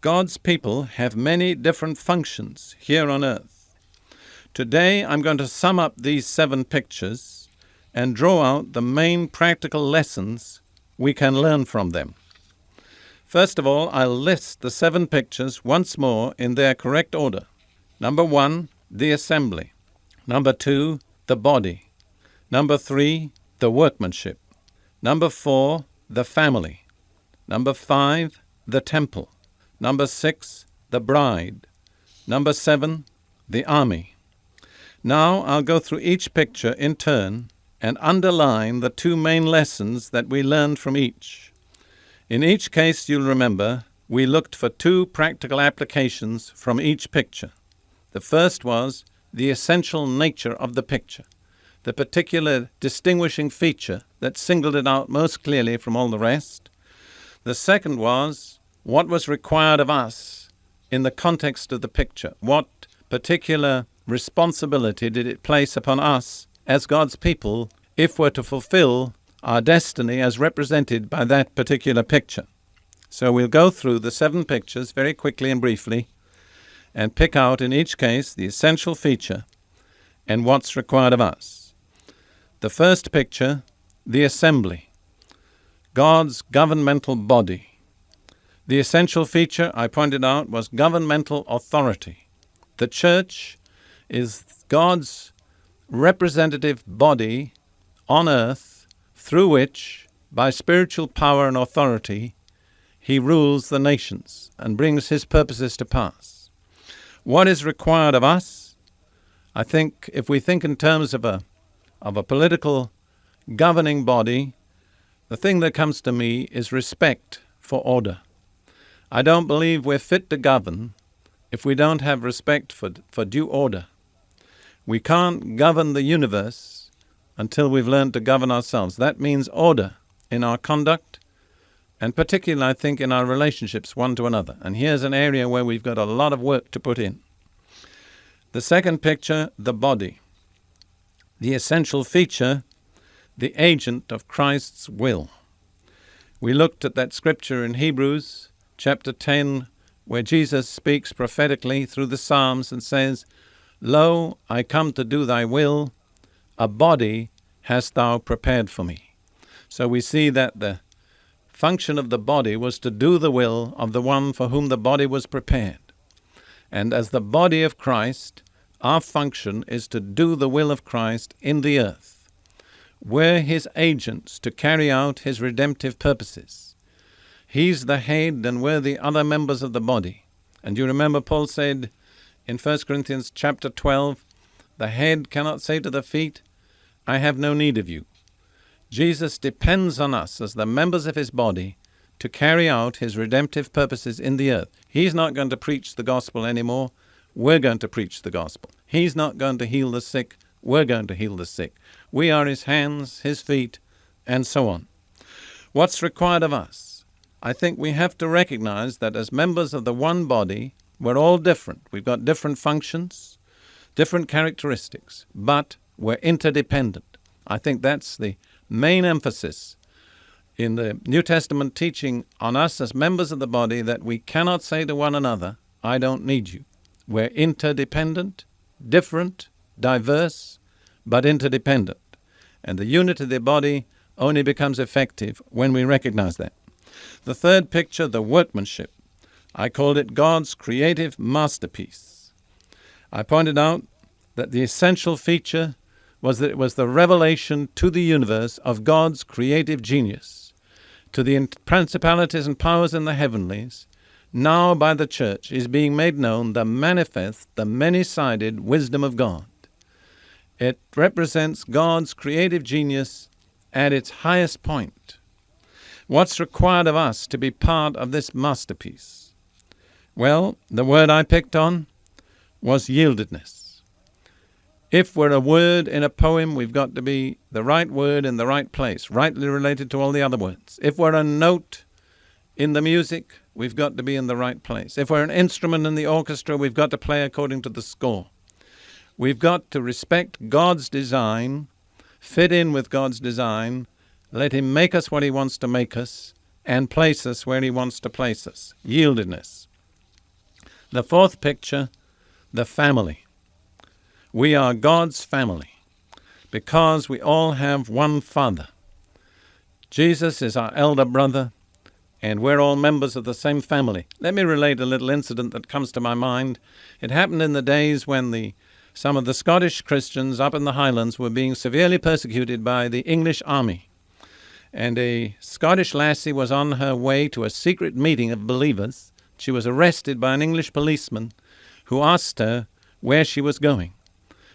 God's people have many different functions here on earth. Today I'm going to sum up these 7 pictures and draw out the main practical lessons we can learn from them. First of all, I'll list the 7 pictures once more in their correct order. Number 1, the assembly. Number 2, the body. Number 3, the workmanship. Number 4, the family. Number 5, the temple. Number 6, the bride. Number 7, the army. Now I'll go through each picture in turn and underline the 2 main lessons that we learned from each. In each case, you'll remember, we looked for 2 practical applications from each picture. The first was the essential nature of the picture, the particular distinguishing feature that singled it out most clearly from all the rest. The second was what was required of us in the context of the picture. What particular responsibility did it place upon us as God's people if we're to fulfill our destiny as represented by that particular picture? So we'll go through the 7 pictures very quickly and briefly and pick out in each case the essential feature and what's required of us. The first picture, the assembly, God's governmental body. The essential feature, I pointed out, was governmental authority. The church is God's representative body on earth through which, by spiritual power and authority, he rules the nations and brings his purposes to pass. What is required of us? I think if we think in terms of a political governing body, the thing that comes to me is respect for order. I don't believe we're fit to govern if we don't have respect for due order. We can't govern the universe until we've learned to govern ourselves. That means order in our conduct, and particularly, I think, in our relationships one to another. And here's an area where we've got a lot of work to put in. The second picture, the body. The essential feature, the agent of Christ's will. We looked at that scripture in Hebrews chapter 10, where Jesus speaks prophetically through the Psalms and says, "Lo, I come to do thy will, a body hast thou prepared for me." So we see that the function of the body was to do the will of the one for whom the body was prepared. And as the body of Christ, our function is to do the will of Christ in the earth. We're his agents to carry out his redemptive purposes. He's the head and we're the other members of the body. And you remember Paul said in 1 Corinthians chapter 12, the head cannot say to the feet, "I have no need of you." Jesus depends on us as the members of his body to carry out his redemptive purposes in the earth. He's not going to preach the gospel anymore. We're going to preach the gospel. He's not going to heal the sick. We're going to heal the sick. We are his hands, his feet, and so on. What's required of us? I think we have to recognize that as members of the one body, we're all different. We've got different functions, different characteristics, but we're interdependent. I think that's the main emphasis in the New Testament teaching on us as members of the body, that we cannot say to one another, "I don't need you." We're interdependent, different, diverse, but interdependent. And the unity of the body only becomes effective when we recognize that. The third picture, the workmanship. I called it God's creative masterpiece. I pointed out that the essential feature was that it was the revelation to the universe of God's creative genius, to the principalities and powers in the heavenlies. Now by the church is being made known the manifest, the many-sided wisdom of God. It represents God's creative genius at its highest point. What's required of us to be part of this masterpiece? Well, the word I picked on was yieldedness. If we're a word in a poem, we've got to be the right word in the right place, rightly related to all the other words. If we're a note in the music, we've got to be in the right place. If we're an instrument in the orchestra, we've got to play according to the score. We've got to respect God's design, fit in with God's design, let him make us what he wants to make us, and place us where he wants to place us. Yieldedness. The fourth picture, the family. We are God's family because we all have one Father. Jesus is our elder brother, and we're all members of the same family. Let me relate a little incident that comes to my mind. It happened in the days when some of the Scottish Christians up in the Highlands were being severely persecuted by the English army. And a Scottish lassie was on her way to a secret meeting of believers. She was arrested by an English policeman who asked her where she was going.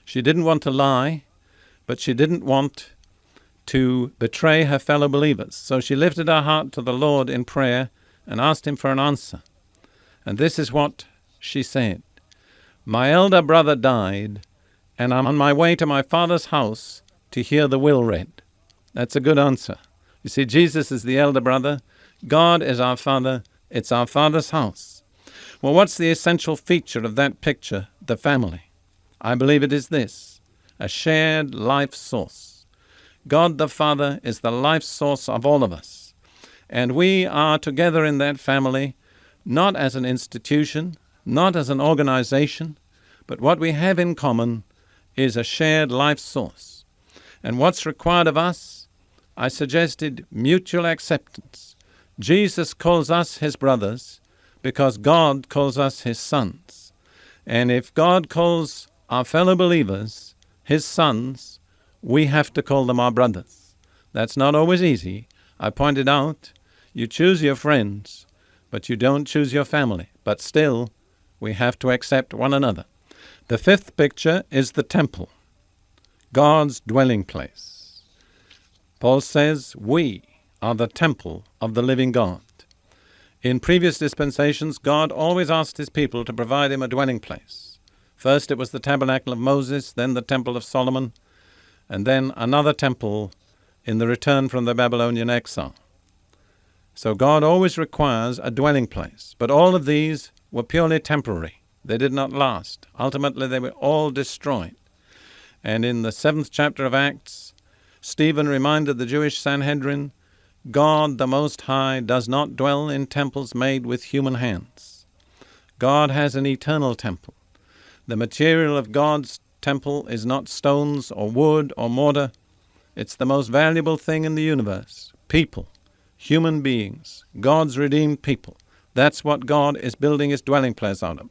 She didn't want to lie, but she didn't want to betray her fellow believers. So she lifted her heart to the Lord in prayer and asked him for an answer. And this is what she said. My elder brother died, and I'm on my way to my father's house to hear the will read. That's a good answer. You see, Jesus is the elder brother. God is our Father. It's our Father's house. Well, what's the essential feature of that picture, the family? I believe it is this, a shared life source. God the Father is the life source of all of us. And we are together in that family, not as an institution, not as an organization, but what we have in common is a shared life source. And what's required of us? I suggested mutual acceptance. Jesus calls us his brothers because God calls us his sons. And if God calls our fellow believers his sons, we have to call them our brothers. That's not always easy. I pointed out, you choose your friends, but you don't choose your family. But still, we have to accept one another. The fifth picture is the temple, God's dwelling place. Paul says, we are the temple of the living God. In previous dispensations, God always asked his people to provide him a dwelling place. First it was the tabernacle of Moses, then the temple of Solomon, and then another temple in the return from the Babylonian exile. So God always requires a dwelling place, but all of these were purely temporary. They did not last. Ultimately, they were all destroyed. And in the 7th chapter of Acts, Stephen reminded the Jewish Sanhedrin, God the Most High does not dwell in temples made with human hands. God has an eternal temple. The material of God's temple is not stones or wood or mortar. It's the most valuable thing in the universe. People, human beings, God's redeemed people. That's what God is building his dwelling place out of.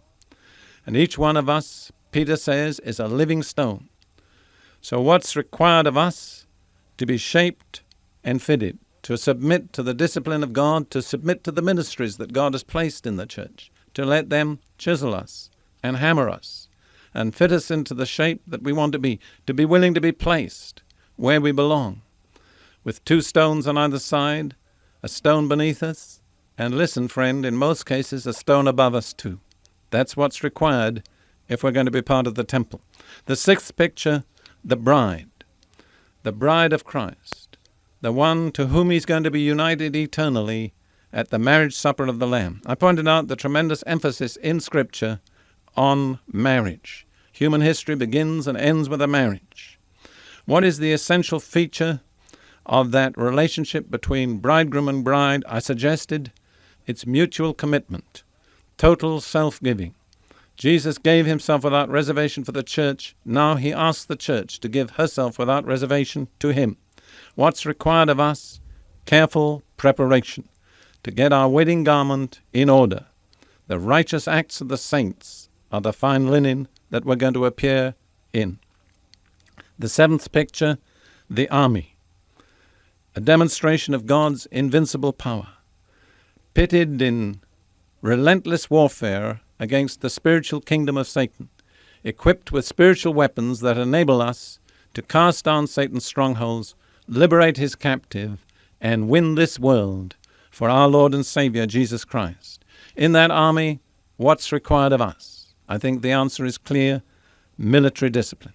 And each one of us, Peter says, is a living stone. So what's required of us? To be shaped and fitted, to submit to the discipline of God, to submit to the ministries that God has placed in the church, to let them chisel us and hammer us and fit us into the shape that we want to be willing to be placed where we belong, with 2 stones on either side, a stone beneath us, and listen, friend, in most cases, a stone above us too. That's what's required if we're going to be part of the temple. The 6th picture, the bride of Christ, the one to whom he's going to be united eternally at the marriage supper of the Lamb. I pointed out the tremendous emphasis in Scripture on marriage. Human history begins and ends with a marriage. What is the essential feature of that relationship between bridegroom and bride? I suggested it's mutual commitment, total self-giving. Jesus gave himself without reservation for the church. Now he asks the church to give herself without reservation to him. What's required of us? Careful preparation to get our wedding garment in order. The righteous acts of the saints are the fine linen that we're going to appear in. The 7th picture, the army, a demonstration of God's invincible power, pitted in relentless warfare against the spiritual kingdom of Satan, equipped with spiritual weapons that enable us to cast down Satan's strongholds, liberate his captive, and win this world for our Lord and Savior, Jesus Christ. In that army, what's required of us? I think the answer is clear: military discipline.